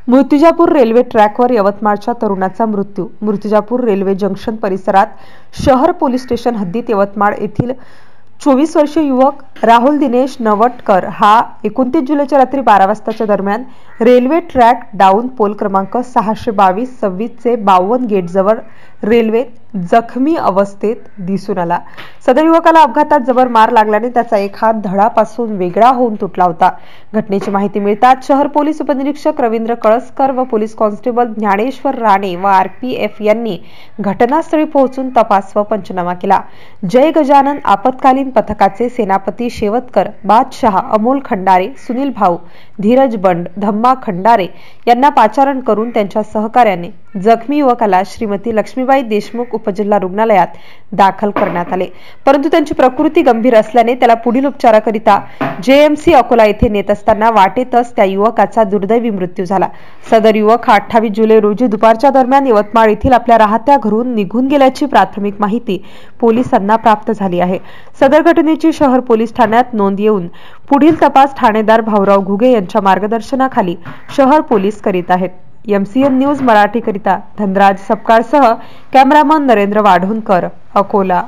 Murtijapur railway ट्रॅकवर यवतमाळच्या तरुणाचा मृत्यू। मूर्तिजापूर रेल्वे जंक्शन परिसरात शहर पोलीस स्टेशन हद्दीत यवतमाळ येथील 24 वर्षीय युवक राहुल दिनेश नवटकर हा 29 जुलैच्या रात्री 12 वाजताच्या दरम्यान रेल्वे ट्रॅक डाऊन पोल क्रमांक 622-26 चे 52 गेट जवळ रेल्वेत जखमी अवस्थेत दिसून आला। सदर युवकाला अपघातात जबर मार लागल्याने त्याचा एक हात धडापासून वेगळा होऊन तुटला होता। घटनेची माहिती मिळताच शहर पोलीस उपनिरीक्षक रवींद्र कळसकर व पोलीस कॉन्स्टेबल ज्ञानेश्वर राणे व आरपीएफ यांनी घटनास्थळी पोहोचून तपास व पंचनामा केला। जय गजानन आपत्कालीन पथकाचे सेनापती शेवतकर, बादशाह, अमोल खंडारे, सुनील भाऊ, धीरज बंड, धम्मा खंडारे यांना पाचारण करून त्यांच्या सहकार्याने जखमी युवकाला श्रीमती लक्ष्मीबाई देशमुख उपजिल्हा रुग्णालयात दाखल करण्यात आले, परंतु त्यांची प्रकृती गंभीर असल्याने त्याला पुढील उपचाराकरिता जेएमसी अकोला येथे नेत असताना वाटेतच त्या युवकाचा दुर्दैवी मृत्यू झाला। सदर युवक 28 जुलै रोजी दुपारच्या दरम्यान यवतमाळ येथील आपल्या राहत्या घरून निघून गेल्याची प्राथमिक माहिती पोलिसांना प्राप्त झाली आहे। सदर घटनेची शहर पोलीस ठाण्यात नोंद येऊन पुढील तपास ठाणेदार भाऊराव घुगे यांच्या मार्गदर्शनाखाली शहर पोलीस करीत आहेत। MCN न्यूज मराठी करिता धनराज सपकाळसह कॅमेरामन नरेंद्र वाढोणकर, अकोला।